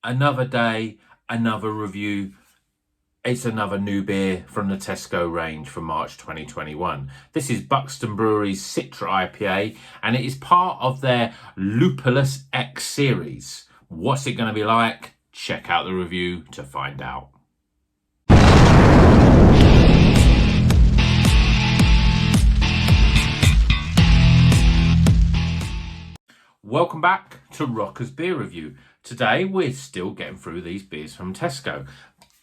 Another day, another review. It's another new beer from the Tesco range for March 2021. This is Buxton Brewery's Citra IPA, and it is part of their LupulusX series. What's it going to be like? Check out the review to find out. Welcome back to Rocker's Beer Review. Today we're still getting through these beers from Tesco.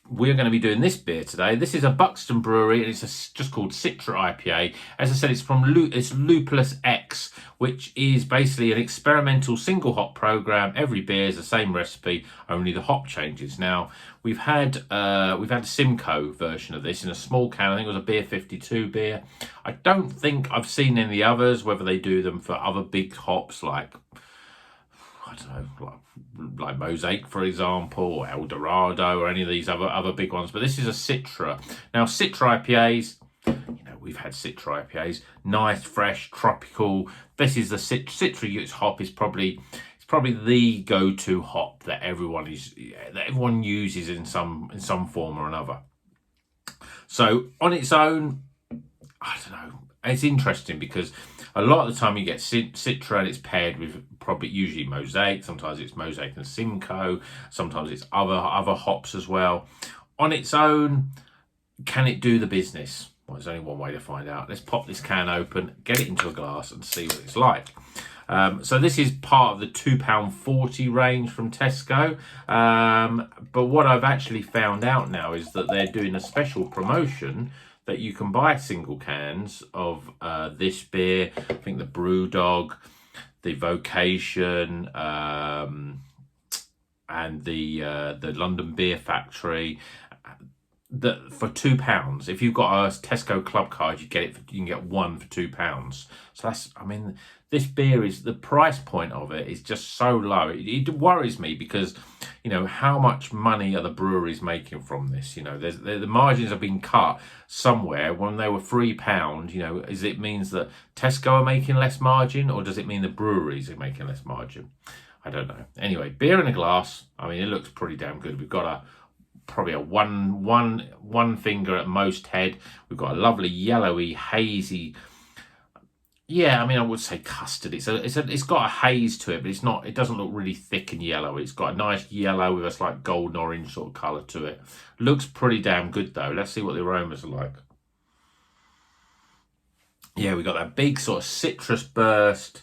We're going to be doing this beer today. This is a Buxton Brewery and it's just called Citra IPA. As I said, it's from LupulusX, which is basically an experimental single hop program. Every beer is the same recipe, only the hop changes. Now we've had a Simcoe version of this in a small can. I think it was a Beer 52 beer. I don't think I've seen any others, whether they do them for other big hops like, I don't know, like Mosaic, for example, or El Dorado, or any of these other big ones. But this is a Citra. Now, Citra IPAs, we've had Citra IPAs, nice, fresh, tropical. This is the Citra hop is probably the go-to hop that everyone uses in some form or another. So on its own, I don't know. It's interesting because a lot of the time you get Citra and it's paired with usually Mosaic. Sometimes it's Mosaic and Simcoe. Sometimes it's other hops as well. On its own, can it do the business? Well, there's only one way to find out. Let's pop this can open, get it into a glass and see what it's like. So this is part of the £2.40 range from Tesco. But what I've actually found out now is that they're doing a special promotion that you can buy single cans of this beer. I think the Brewdog, the Vocation, and the London Beer Factory. That for £2. If you've got a Tesco Club card, you can get one for £2. So that's, this beer is, the price point of it is just so low. It worries me because, how much money are the breweries making from this? The margins have been cut somewhere when they were £3. Is it means that Tesco are making less margin, or does it mean the breweries are making less margin? I don't know. Anyway, beer in a glass. It looks pretty damn good. We've got probably a one finger at most head. We've got a lovely yellowy, hazy. Yeah, I would say custard. It's got a haze to it, but it doesn't look really thick and yellow. It's got a nice yellow with a slight golden orange sort of colour to it. Looks pretty damn good though. Let's see what the aromas are like. Yeah, we got that big sort of citrus burst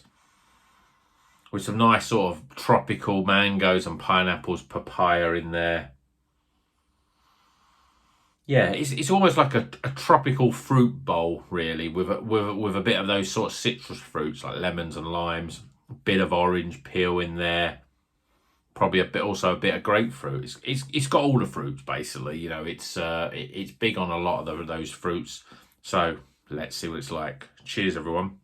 with some nice sort of tropical mangoes and pineapples, papaya in there. Yeah, it's almost like a tropical fruit bowl, really, with a bit of those sort of citrus fruits like lemons and limes, a bit of orange peel in there, probably also a bit of grapefruit. It's got all the fruits basically. It's big on a lot of those fruits. So let's see what it's like. Cheers, everyone.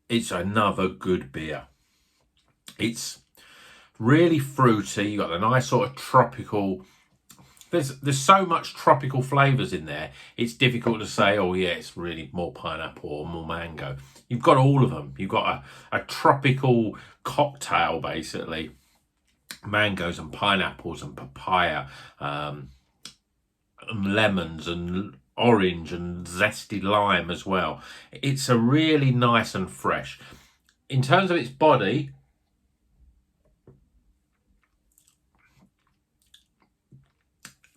It's another good beer. It's really fruity. You got the nice sort of tropical. There's so much tropical flavours in there. It's difficult to say, oh yeah, it's really more pineapple or more mango. You've got all of them. You've got a tropical cocktail basically. Mangoes and pineapples and papaya, and lemons and orange and zesty lime as well. It's a really nice and fresh. In terms of its body,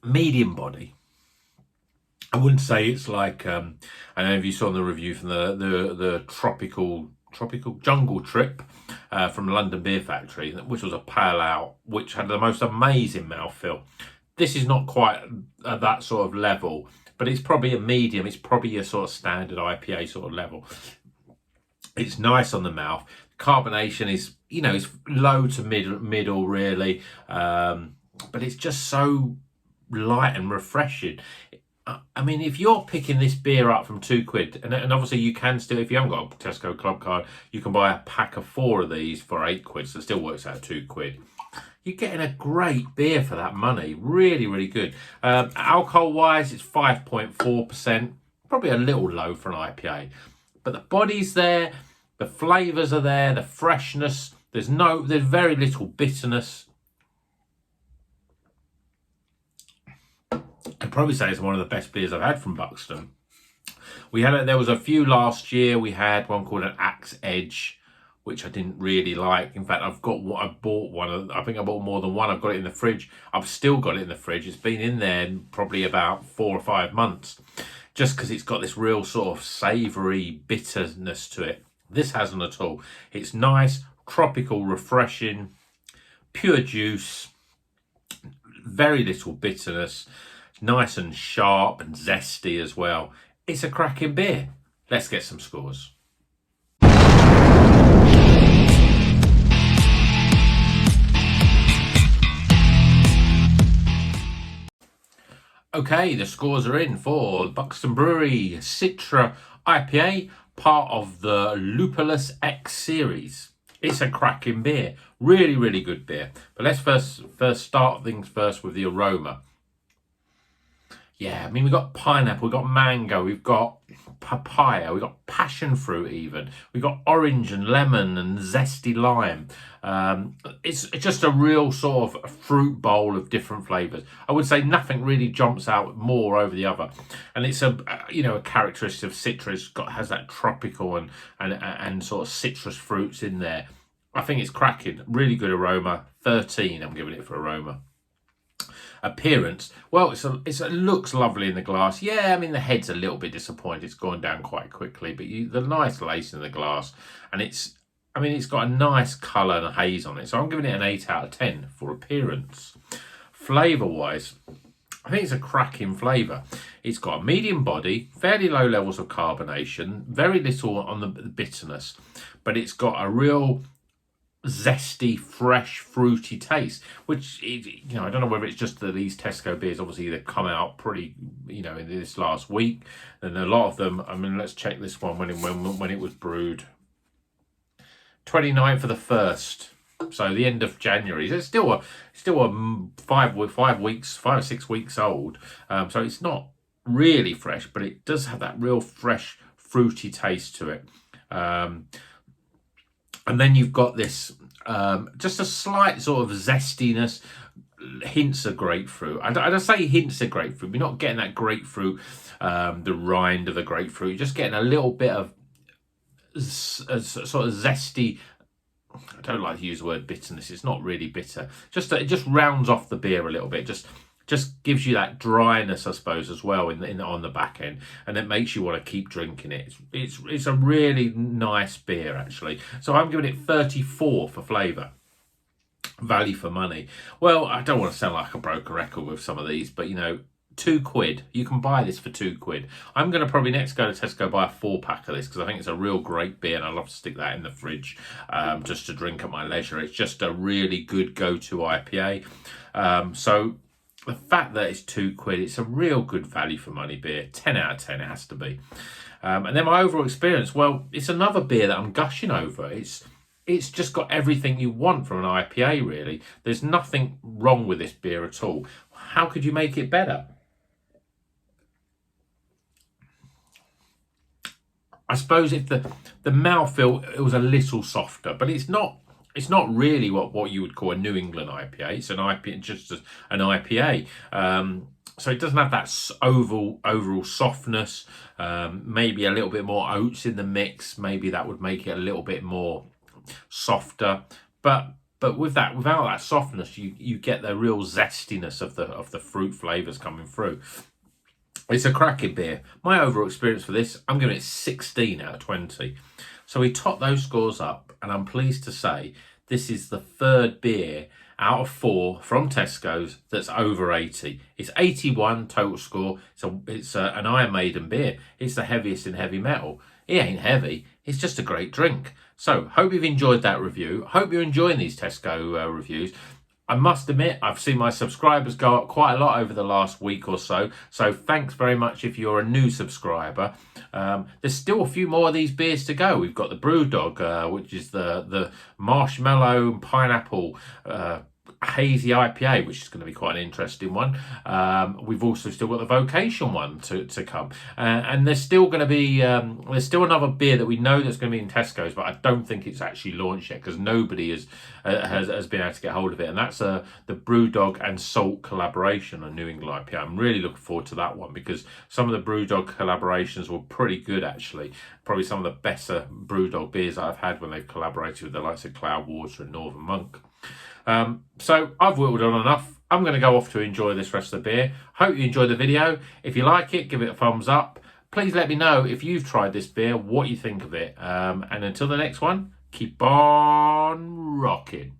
medium body. I wouldn't say it's like I don't know if you saw in the review from the tropical jungle trip from London Beer Factory, which was a pale ale, which had the most amazing mouthfeel. This is not quite at that sort of level, but it's probably a medium. It's probably a sort of standard IPA sort of level. It's nice on the mouth. Carbonation is, it's low to middle really. But it's just so light and refreshing. If you're picking this beer up from £2, and obviously you can still, if you haven't got a Tesco Club card, you can buy a pack of 4 of these for £8, so it still works out £2. You're getting a great beer for that money. Really, really good. Alcohol-wise, it's 5.4%. probably a little low for an IPA. But the body's there, the flavours are there, the freshness. There's very little bitterness. I'd probably say it's one of the best beers I've had from Buxton. There was a few last year. We had one called an Axe Edge, which I didn't really like. In fact, I bought one. I think I bought more than one. I've got it in the fridge. I've still got it in the fridge. It's been in there probably about 4 or 5 months, just because it's got this real sort of savoury bitterness to it. This hasn't at all. It's nice, tropical, refreshing, pure juice, very little bitterness, nice and sharp and zesty as well. It's a cracking beer. Let's get some scores. Okay, the scores are in for Buxton Brewery Citra IPA, part of the LupulusX series. It's a cracking beer. Really, really good beer. But let's first start things first with the aroma. Yeah, I mean, we've got pineapple, we've got mango, we've got papaya, we've got passion fruit even. We've got orange and lemon and zesty lime. It's just a real sort of fruit bowl of different flavours. I would say nothing really jumps out more over the other. And it's a characteristic of Citra. Has that tropical and sort of citrus fruits in there. I think it's cracking. Really good aroma. 13 I'm giving it for aroma. Appearance, well, it looks lovely in the glass. Yeah, I mean, the head's a little bit disappointed. It's gone down quite quickly, but the nice lace in the glass, and it's got a nice colour and haze on it. So I'm giving it an 8 out of 10 for appearance. Flavour wise, I think it's a cracking flavour. It's got a medium body, fairly low levels of carbonation, very little on the bitterness, but it's got a real zesty, fresh, fruity taste, which I don't know whether it's just that these Tesco beers obviously they've come out pretty in this last week, and a lot of them, I mean, let's check this one when it was brewed. 29th of the 1st, so the end of January. So it's still a 5 or 6 weeks old, so it's not really fresh, but it does have that real fresh, fruity taste to it. And then you've got this, just a slight sort of zestiness, hints of grapefruit. I say hints of grapefruit. You're not getting that grapefruit, the rind of the grapefruit. You're just getting a little bit of sort of zesty. I don't like to use the word bitterness. It's not really bitter. It just rounds off the beer a little bit. Just gives you that dryness, I suppose, as well on the back end, and it makes you want to keep drinking it. It's a really nice beer, actually. So I'm giving it 34 for flavour. Value for money. Well, I don't want to sound like a broken record with some of these, but £2. You can buy this for £2. I'm going to probably next go to Tesco buy a 4-pack of this, because I think it's a real great beer and I love to stick that in the fridge just to drink at my leisure. It's just a really good go-to IPA. So the fact that it's £2, it's a real good value for money beer. 10 out of 10 it has to be. And then my overall experience, well, it's another beer that I'm gushing over. It's just got everything you want from an IPA, really. There's nothing wrong with this beer at all. How could you make it better? I suppose if the mouthfeel, it was a little softer, but it's not really what you would call a New England IPA. It's an IPA, just an IPA. So it doesn't have that overall softness. Maybe a little bit more oats in the mix. Maybe that would make it a little bit more softer. But without that softness, you get the real zestiness of the fruit flavours coming through. It's a cracking beer. My overall experience for this, I'm giving it 16 out of 20. So we top those scores up, and I'm pleased to say this is the 3rd beer out of 4 from Tesco's that's over 80. It's 81 total score. It's an Iron Maiden beer. It's the heaviest in heavy metal. It ain't heavy. It's just a great drink. So hope you've enjoyed that review. Hope you're enjoying these Tesco reviews. I must admit, I've seen my subscribers go up quite a lot over the last week or so. So thanks very much if you're a new subscriber. There's still a few more of these beers to go. We've got the Brewdog, which is the marshmallow and pineapple hazy IPA, which is going to be quite an interesting one. We've also still got the Vocation one to come, and there's still going to be there's still another beer that we know that's going to be in Tesco's, but I don't think it's actually launched yet because nobody has been able to get hold of it, and that's the Brewdog and Salt collaboration on New England IPA. I'm really looking forward to that one because some of the Brewdog collaborations were pretty good actually. Probably some of the better Brewdog beers I've had when they've collaborated with the likes of Cloudwater and Northern Monk. So I've whittled on enough. I'm going to go off to enjoy this rest of the beer. Hope you enjoyed the video. If you like it, give it a thumbs up. Please let me know if you've tried this beer, what you think of it. And until the next one, keep on rocking.